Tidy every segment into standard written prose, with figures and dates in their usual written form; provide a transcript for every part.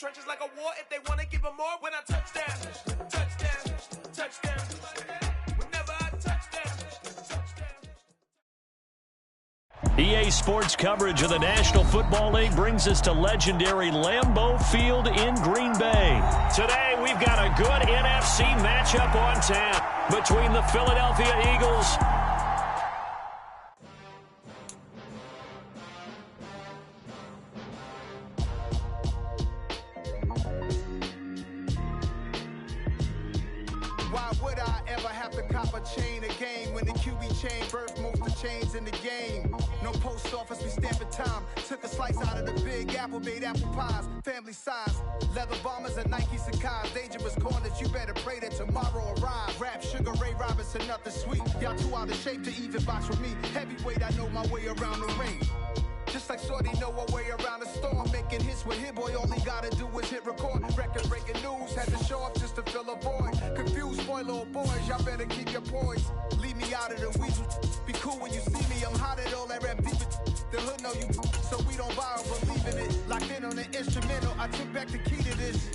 Trenches like a war if they want to give them more. When I touch down, touchdown, touchdown. Whenever I touch down. EA Sports coverage of the National Football League brings us to legendary Lambeau Field in Green Bay. Today, we've got a good NFC matchup on tap between the Philadelphia Eagles Why would I ever have to cop a chain a game when the QB chain birthed most of the chains in the game? No post office, we stamping time. Took a slice out of the big apple, made apple pies, family size. Leather bombers and Nike Sacai's. Dangerous corners, you better pray that tomorrow arrives. Rap, Sugar Ray Robinson, nothing sweet. Y'all too out of shape to even box with me. Heavyweight, I know my way around the ring. Just like Shorty know a way around the storm. Making hits with Hit Boy, all he gotta do is hit record. Record-breaking news, had to show up just to fill a void. Confused, spoiled little boys, y'all better keep your poise. Leave me out of the weasel. Be cool when you see me, I'm hot at all that rap deep. The hood know you, so we don't borrow, believe in it. Locked in on the instrumental, I took back the key to this.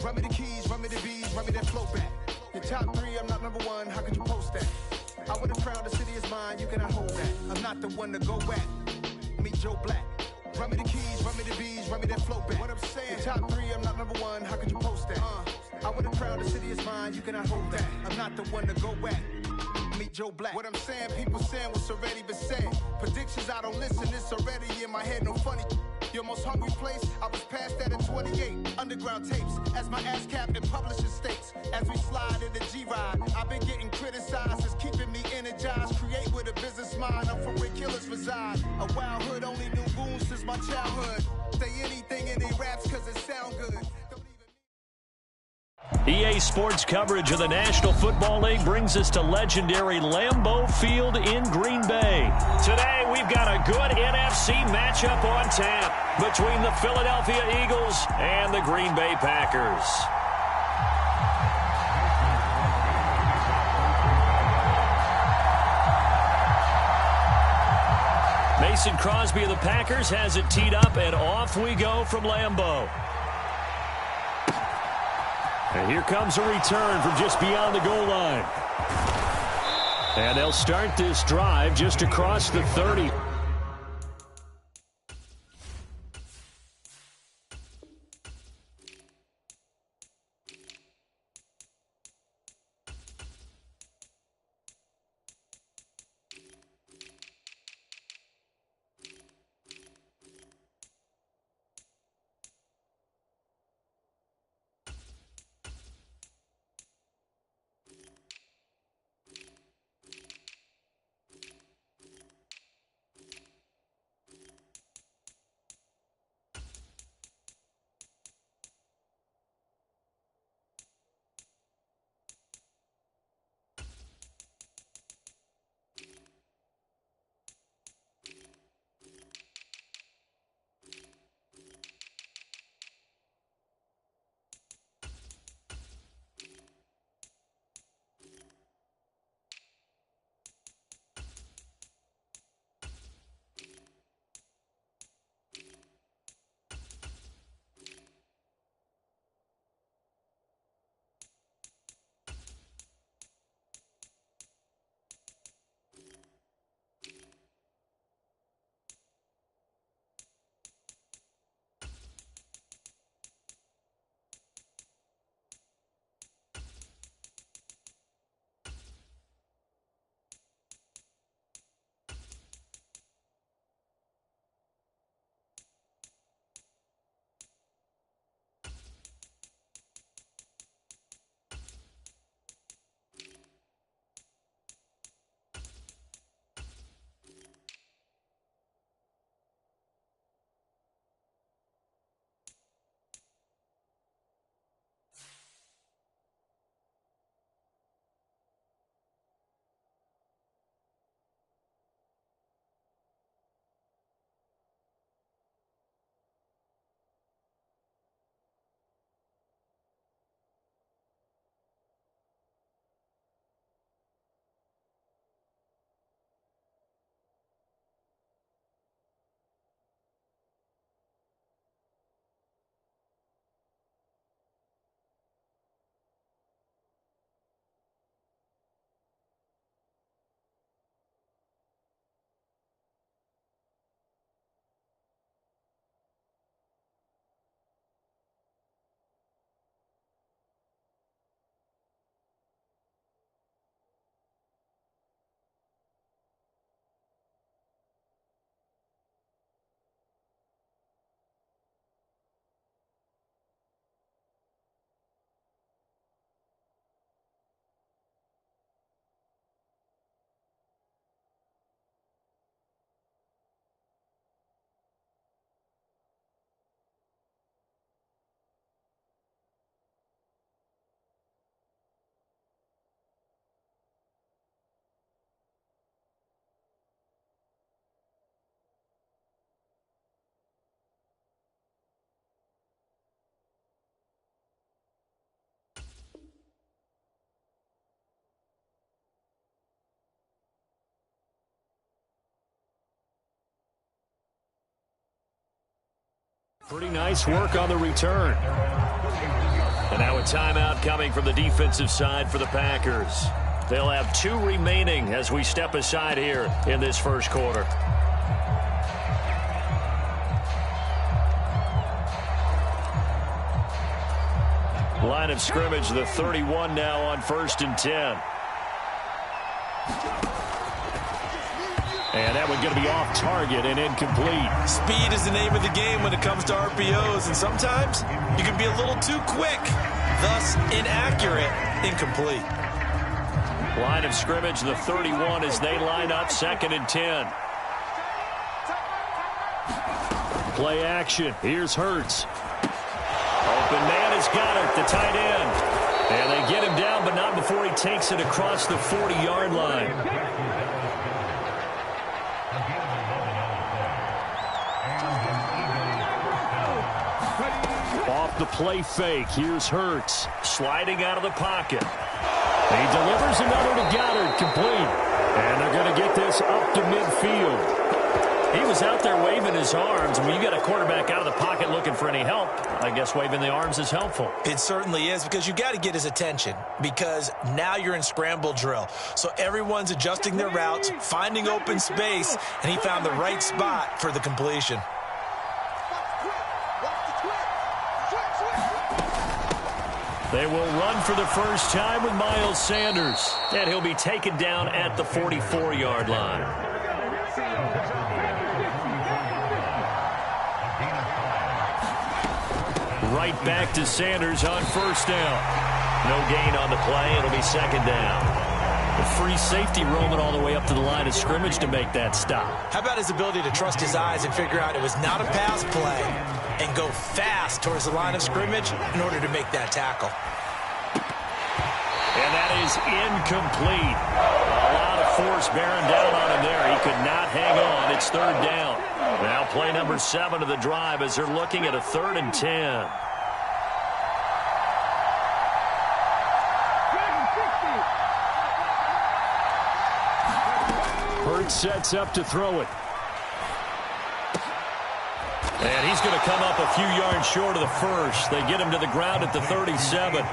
Run me the keys, run me the bees, run me that flow back. Your top three, I'm not number one, how could you post that? I would have crowned the city is mine, you cannot hold that. I'm not the one to go back. Meet Joe Black. Run me the keys, run me the bees, run me that flow back. What I'm saying, top three, I'm not number one, how could you post that? I would have crowned the city is mine, you cannot hold that. I'm not the one to go back. Meet Joe Black. What I'm saying, people saying what's already been said. Predictions, I don't listen, it's already in my head, no funny. Your most hungry place, I was past that at 28. Underground tapes, as my ass cap in publishing states. As we slide in the G-Ride, I've been getting criticized, it's keeping me energized. Create with a business mind, I'm from where killers reside. A wild hood, only knew goons since my childhood. Say anything in they raps cause it sound good. EA Sports coverage of the National Football League brings us to legendary Lambeau Field in Green Bay. Today, we've got a good NFC matchup on tap between the Philadelphia Eagles and the Green Bay Packers. Mason Crosby of the Packers has it teed up, and off we go from Lambeau. And here comes a return from just beyond the goal line. And they'll start this drive just across the 30. Pretty nice work on the return. And now a timeout coming from the defensive side for the Packers. They'll have 2 remaining as we step aside here in this first quarter. Line of scrimmage, the 31 now on 1st and 10. And that one's going to be off target and incomplete. Speed is the name of the game when it comes to RPOs, and sometimes you can be a little too quick, thus inaccurate, incomplete. Line of scrimmage, the 31 as they line up 2nd and 10. Play action. Here's Hurts. Open man has got it, the tight end. And they get him down, but not before he takes it across the 40-yard line. Off the play fake, here's Hurts. Sliding out of the pocket. He delivers another to Goddard, complete. And they're going to get this up to midfield. He was out there waving his arms. When you got a quarterback out of the pocket looking for any help, I guess waving the arms is helpful. It certainly is, because you got to get his attention, because now you're in scramble drill. So everyone's adjusting their routes, finding open space, and he found the right spot for the completion. They will run for the first time with Miles Sanders, and he'll be taken down at the 44-yard line. Right back to Sanders on 1st down. No gain on the play. It'll be 2nd down. The free safety roaming all the way up to the line of scrimmage to make that stop. How about his ability to trust his eyes and figure out it was not a pass play and go fast towards the line of scrimmage in order to make that tackle. And that is incomplete. A lot of force bearing down on him there. He could not hang on. It's 3rd down. Now play number 7 of the drive as they're looking at a 3rd and 10. Hurts sets up to throw it. And he's going to come up a few yards short of the first. They get him to the ground at the 37.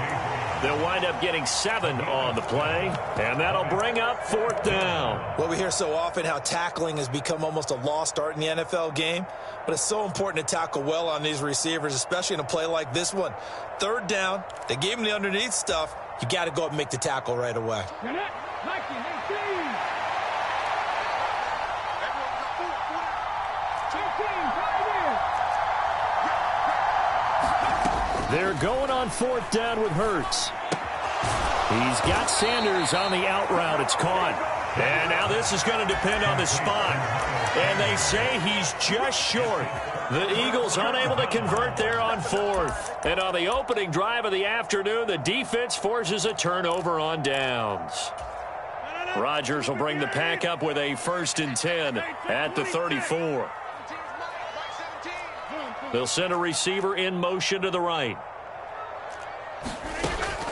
They'll wind up getting 7 on the play, and that'll bring up 4th down. Well, we hear so often how tackling has become almost a lost art in the NFL game, but it's so important to tackle well on these receivers, especially in a play like this one. 3rd down, they gave him the underneath stuff. You got to go up and make the tackle right away. They're going on 4th down with Hurts. He's got Sanders on the out route. It's caught. And now this is going to depend on the spot. And they say he's just short. The Eagles unable to convert there on 4th. And on the opening drive of the afternoon, the defense forces a turnover on downs. Rodgers will bring the pack up with a 1st and 10 at the 34. They'll send a receiver in motion to the right.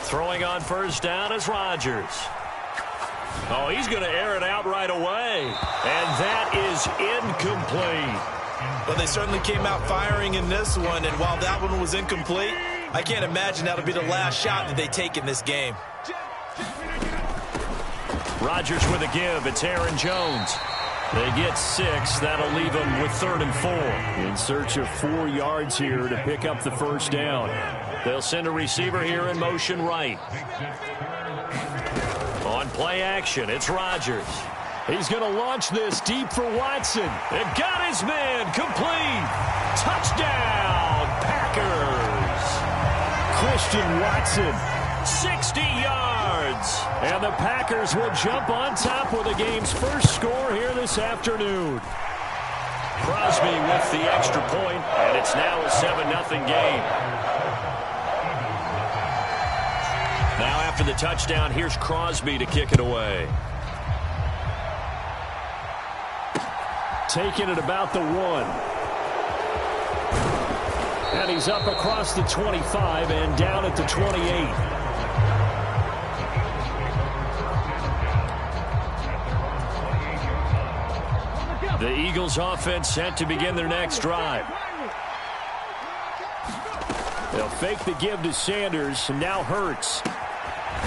Throwing on 1st down is Rodgers. Oh, he's going to air it out right away. And that is incomplete. Well, they certainly came out firing in this one, and while that one was incomplete, I can't imagine that'll be the last shot that they take in this game. Rodgers with a give. It's Aaron Jones. They get 6. That'll leave them with 3rd and 4. In search of 4 yards here to pick up the 1st down. They'll send a receiver here in motion right. On play action, it's Rodgers. He's going to launch this deep for Watson. They've got his man. Complete. Touchdown, Packers. Christian Watson. 60 yards. And the Packers will jump on top with the game's first score here this afternoon. Crosby with the extra point, and it's now a 7-0 game. Now after the touchdown, here's Crosby to kick it away. Taking it about the 1. And he's up across the 25 and down at the 28. The Eagles offense set to begin their next drive. They'll fake the give to Sanders, and now Hurts.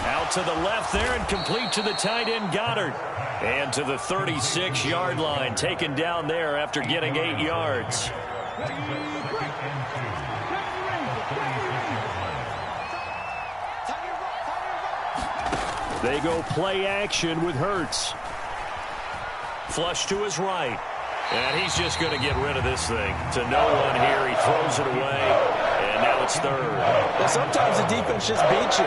Out to the left there and complete to the tight end Goddard. And to the 36-yard line, taken down there after getting 8 yards. They go play action with Hurts. Flush to his right. And he's just going to get rid of this thing. To no one here. He throws it away. And now it's third. Well, sometimes the defense just beats you.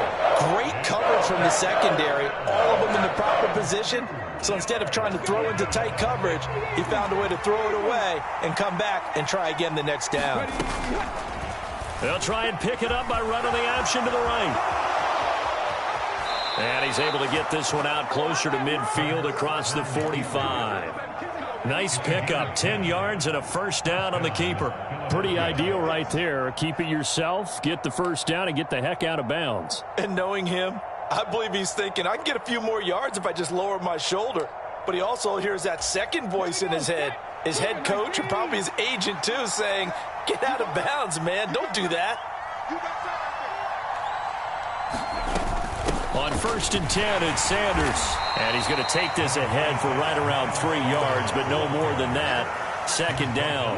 Great coverage from the secondary. All of them in the proper position. So instead of trying to throw into tight coverage, he found a way to throw it away and come back and try again the next down. They'll try and pick it up by running the option to the right. And he's able to get this one out closer to midfield across the 45. Nice pickup, 10 yards and a first down on the keeper. Pretty ideal right there. Keep it yourself, get the first down, and get the heck out of bounds. And knowing him, I believe he's thinking, I can get a few more yards if I just lower my shoulder. But he also hears that second voice in his head. His head coach, or probably his agent too, saying, get out of bounds, man. Don't do that. On 1st and 10, it's Sanders. And he's going to take this ahead for right around 3 yards, but no more than that. Second down.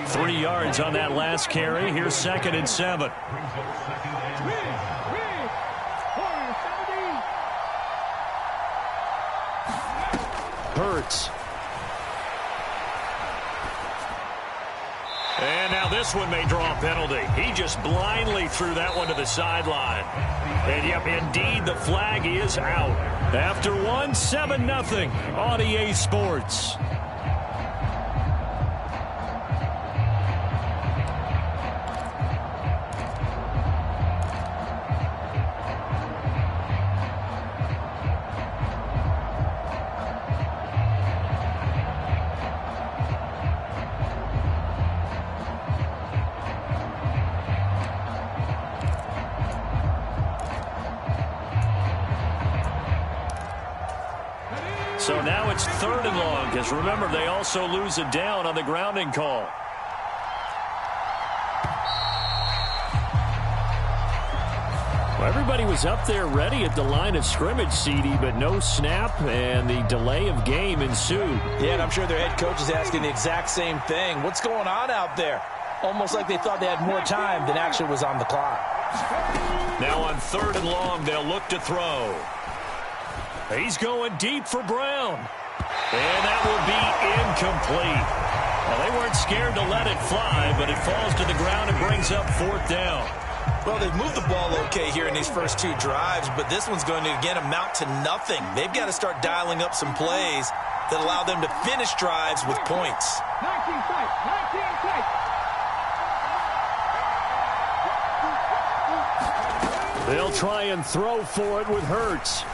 3 yards on that last carry. Here's 2nd and 7. Hurts. And now this one may draw a penalty. He just blindly threw that one to the sideline. And yep, indeed, the flag is out. After 7-0 on EA Sports. So now it's 3rd and long, because remember, they also lose a down on the grounding call. Well, everybody was up there ready at the line of scrimmage, CD, but no snap, and the delay of game ensued. Yeah, and I'm sure their head coach is asking the exact same thing. What's going on out there? Almost like they thought they had more time than actually was on the clock. Now on 3rd and long, they'll look to throw. He's going deep for Brown. And that will be incomplete. Well, they weren't scared to let it fly, but it falls to the ground and brings up 4th down. Well, they've moved the ball okay here in these first 2 drives, but this one's going to, again, amount to nothing. They've got to start dialing up some plays that allow them to finish drives with points. 19 sight. They'll try and throw for it with Hurts.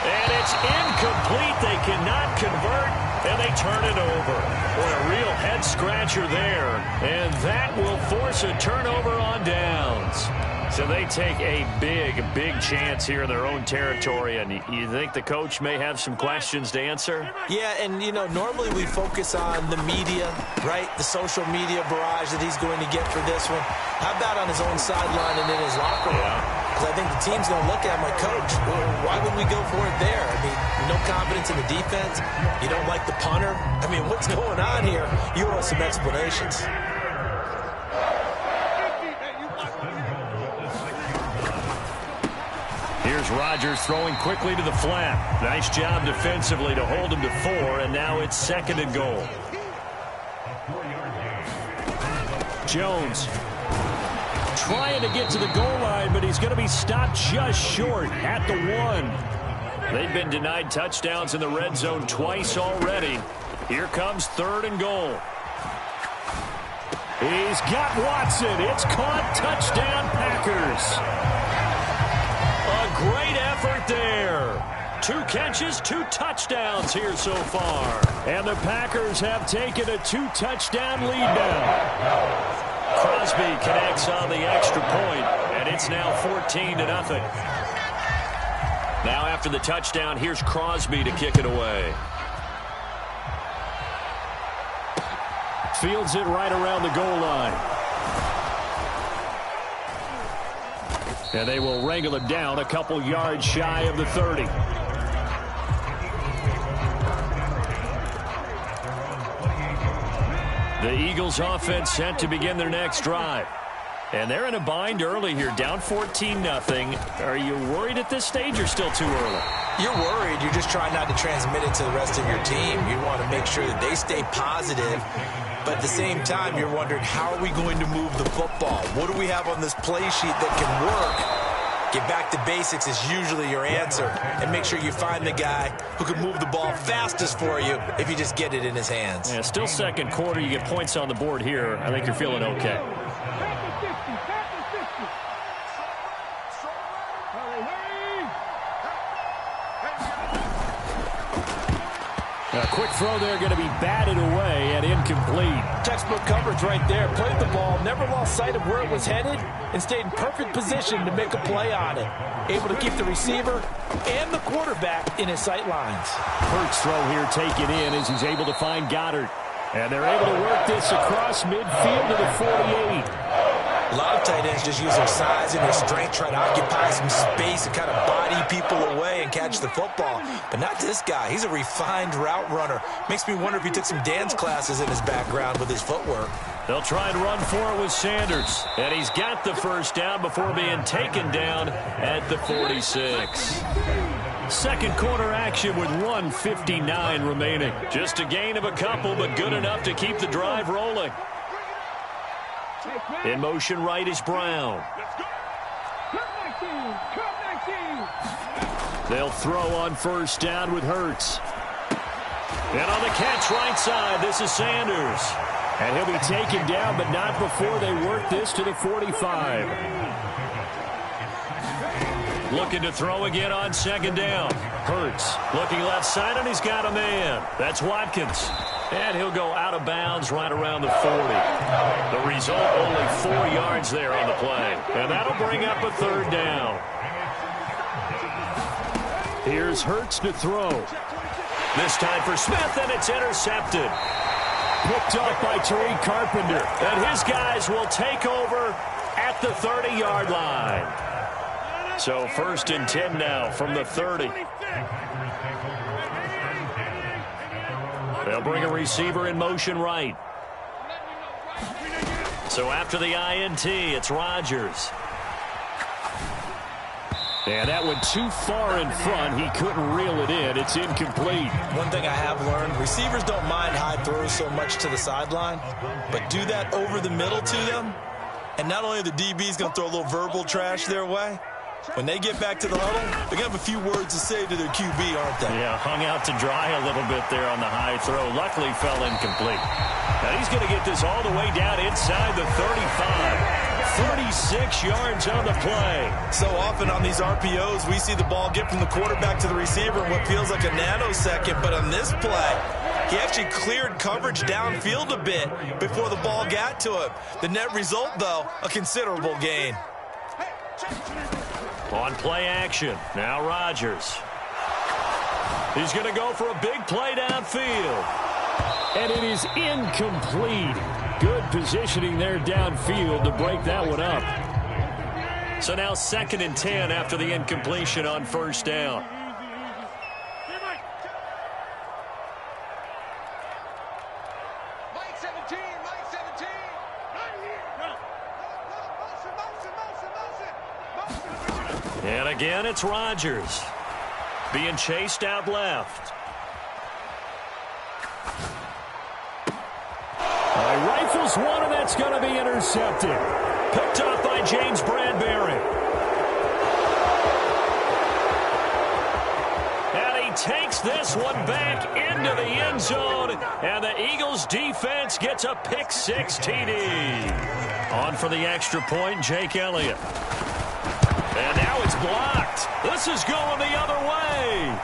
And it's incomplete. They cannot convert, and they turn it over. Boy, a real head-scratcher there. And that will force a turnover on downs. So they take a big chance here in their own territory. And you think the coach may have some questions to answer? Yeah, and, you know, normally we focus on the media, right? The social media barrage that he's going to get for this one. How about on his own sideline and in his locker room? Because I think the team's going to look at him like, Coach, well, why would we go for it there? I mean, no confidence in the defense. You don't like the punter. I mean, what's going on here? You owe us some explanations. Here's Rodgers throwing quickly to the flat. Nice job defensively to hold him to 4, and now it's 2nd and goal. Jones trying to get to the goal line, but he's going to be stopped just short at the 1. They've been denied touchdowns in the red zone twice already. Here comes 3rd and goal. He's got Watson. It's caught. Touchdown, Packers. A great effort there. 2 catches, 2 touchdowns here so far. And the Packers have taken a 2-touchdown lead now. Crosby connects on the extra point, and it's now 14-0. Now after the touchdown, here's Crosby to kick it away. Fields it right around the goal line. And they will wrangle him down a couple yards shy of the 30. The Eagles offense set to begin their next drive. And they're in a bind early here, down 14-0. Are you worried at this stage or still too early? You're worried. You're just trying not to transmit it to the rest of your team. You want to make sure that they stay positive. But at the same time, you're wondering, how are we going to move the football? What do we have on this play sheet that can work? Get back to basics is usually your answer. And make sure you find the guy who can move the ball fastest for you if you just get it in his hands. Yeah, still second quarter. You get points on the board here. I think you're feeling okay. A quick throw there, going to be batted away and incomplete. Textbook coverage right there. Played the ball, never lost sight of where it was headed, and stayed in perfect position to make a play on it. Able to keep the receiver and the quarterback in his sight lines. Hurts throw here taken in as he's able to find Goddard. And they're able to work this across midfield to the 48. A lot of tight ends just use their size and their strength, try to occupy some space and kind of body people away and catch the football. But not this guy. He's a refined route runner. Makes me wonder if he took some dance classes in his background with his footwork. They'll try and run for it with Sanders. And he's got the first down before being taken down at the 46. Second quarter action with 1:59 remaining. Just a gain of a couple, but good enough to keep the drive rolling. In motion right is Brown. They'll throw on first down with Hurts. And on the catch right side, this is Sanders. And he'll be taken down, but not before they work this to the 45. Looking to throw again on second down. Hurts looking left side, and he's got a man. That's Watkins. And he'll go out of bounds right around the 40. The result, only 4 yards there on the play. And that'll bring up a third down. Here's Hurts to throw. This time for Smith, and it's intercepted. Picked up by Tariq Carpenter. And his guys will take over at the 30-yard line. So 1st and 10 now from the 30. They'll bring a receiver in motion right. So after the INT, it's Rodgers. And that went too far in front. He couldn't reel it in. It's incomplete. One thing I have learned, receivers don't mind high throws so much to the sideline, but do that over the middle to them, and not only are the DBs going to throw a little verbal trash their way, when they get back to the huddle, they're going to have a few words to say to their QB, aren't they? Yeah, hung out to dry a little bit there on the high throw. Luckily fell incomplete. Now he's going to get this all the way down inside the 35. 36 yards on the play. So often on these RPOs, we see the ball get from the quarterback to the receiver in what feels like a nanosecond. But on this play, he actually cleared coverage downfield a bit before the ball got to him. The net result, though, a considerable gain. On play action, now Rodgers. He's going to go for a big play downfield. And it is incomplete. Good positioning there downfield to break that one up. So now 2nd and 10 after the incompletion on first down. And again, it's Rodgers. Being chased out left. Rifles one, and that's going to be intercepted. Picked up by James Bradbury. And he takes this one back into the end zone. And the Eagles defense gets a pick six TD. On for the extra point, Jake Elliott. And now it's blocked. This is going the other way.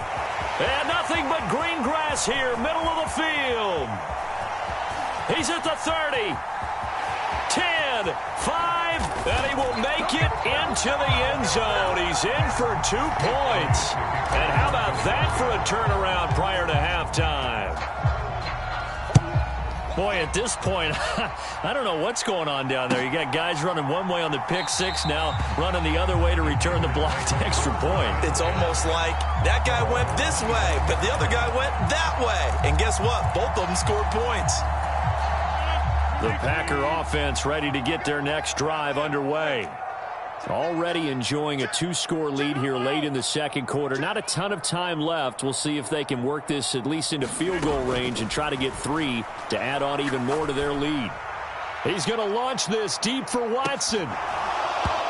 And nothing but green grass here, middle of the field. He's at the 30, 10, 5, and he will make it into the end zone. He's in for 2 points. And how about that for a turnaround prior to halftime? Boy, at this point, I don't know what's going on down there. You got guys running one way on the pick six, now running the other way to return the blocked extra point. It's almost like that guy went this way, but the other guy went that way. And guess what? Both of them scored points. The Packer offense ready to get their next drive underway. Already enjoying a 2-score lead here late in the second quarter. Not a ton of time left. We'll see if they can work this at least into field goal range and try to get 3 to add on even more to their lead. He's going to launch this deep for Watson.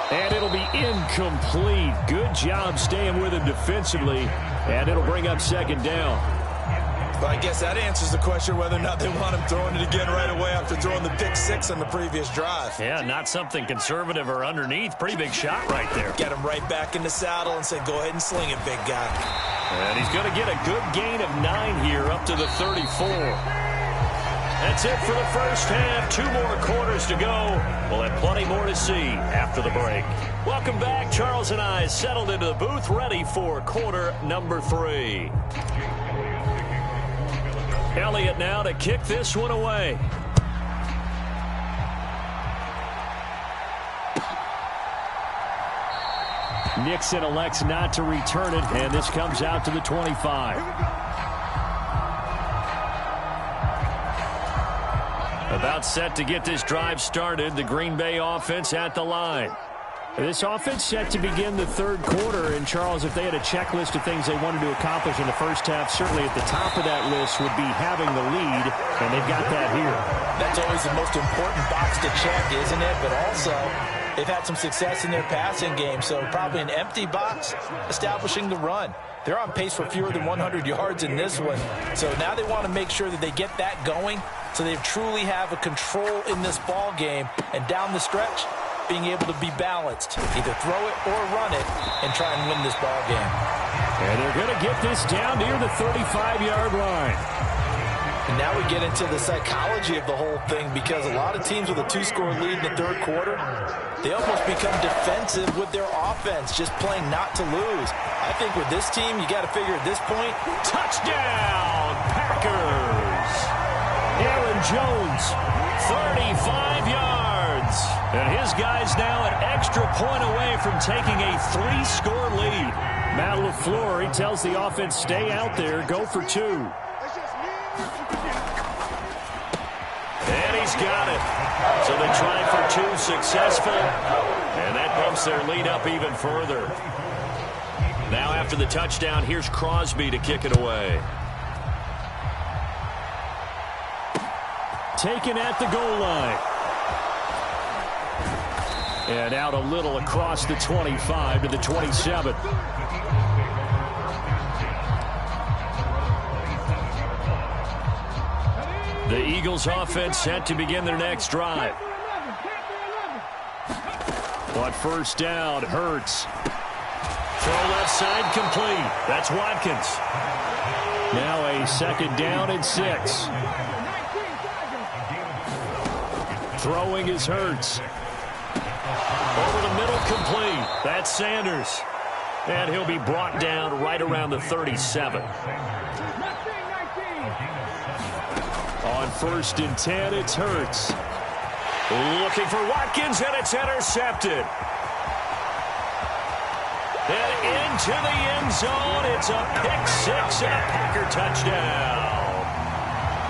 And it'll be incomplete. Good job staying with him defensively. And it'll bring up second down. Well, I guess that answers the question whether or not they want him throwing it again right away after throwing the pick six on the previous drive. Yeah, not something conservative or underneath. Pretty big shot right there. Get him right back in the saddle and say, go ahead and sling it, big guy. And he's going to get a good gain of 9 here up to the 34. That's it for the first half. 2 more quarters to go. We'll have plenty more to see after the break. Welcome back. Charles and I settled into the booth, ready for quarter number 3. Elliott now to kick this one away. Nixon elects not to return it, and this comes out to the 25. About set to get this drive started. The Green Bay offense at the line. This offense set to begin the third quarter, and Charles, if they had a checklist of things they wanted to accomplish in the first half, certainly at the top of that list would be having the lead, and they've got that here. That's always the most important box to check, isn't it? But also, they've had some success in their passing game, so probably an empty box establishing the run. They're on pace for fewer than 100 yards in this one, so now they want to make sure that they get that going so they truly have a control in this ball game, and down the stretch, being able to be balanced, either throw it or run it, and try and win this ball game. And they're going to get this down near the 35-yard line. And now we get into the psychology of the whole thing, because a lot of teams with a 2-score lead in the third quarter, they almost become defensive with their offense, just playing not to lose. I think with this team, you got to figure at this point, touchdown, Packers! Aaron Jones, 35 yards. And his guys now an extra point away from taking a 3-score lead. Matt LaFleur, he tells the offense, stay out there, go for 2. And he's got it. So they try for 2, successful. And that bumps their lead up even further. Now after the touchdown, here's Crosby to kick it away. Taken at the goal line. And out a little across the 25 to the 27. The Eagles offense set to begin their next drive. On first down, Hurts. Throw left side complete. That's Watkins. Now a second down and 6. Throwing is Hurts. Over the middle, complete. That's Sanders. And he'll be brought down right around the 37. On first and 10, it's Hurts. Looking for Watkins, and it's intercepted. And into the end zone, it's a pick 6 and a Packer touchdown.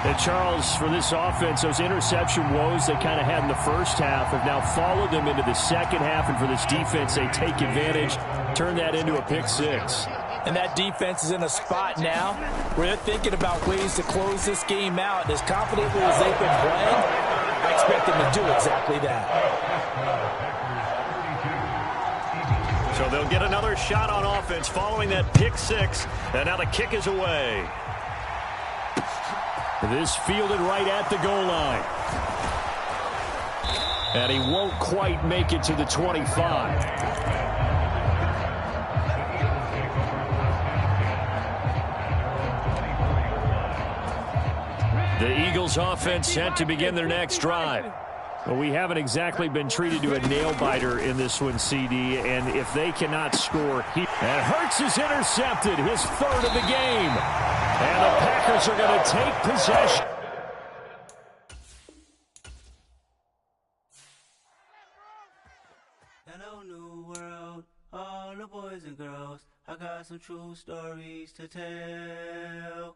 And Charles, for this offense, those interception woes they kind of had in the first half have now followed them into the second half, and for this defense, they take advantage, turn that into a pick 6. And that defense is in a spot now where they're thinking about ways to close this game out. As confidently as they've been playing, I expect them to do exactly that. So they'll get another shot on offense following that pick 6, and now the kick is away. This fielded right at the goal line. And he won't quite make it to the 25. The Eagles offense set to begin their next drive. Well, we haven't exactly been treated to a nail-biter in this one, CD, and if they cannot score, and Hurts is intercepted, his 3rd of the game. And the Packers are going to take possession. whole new world. All the boys and girls, I got some true stories to tell.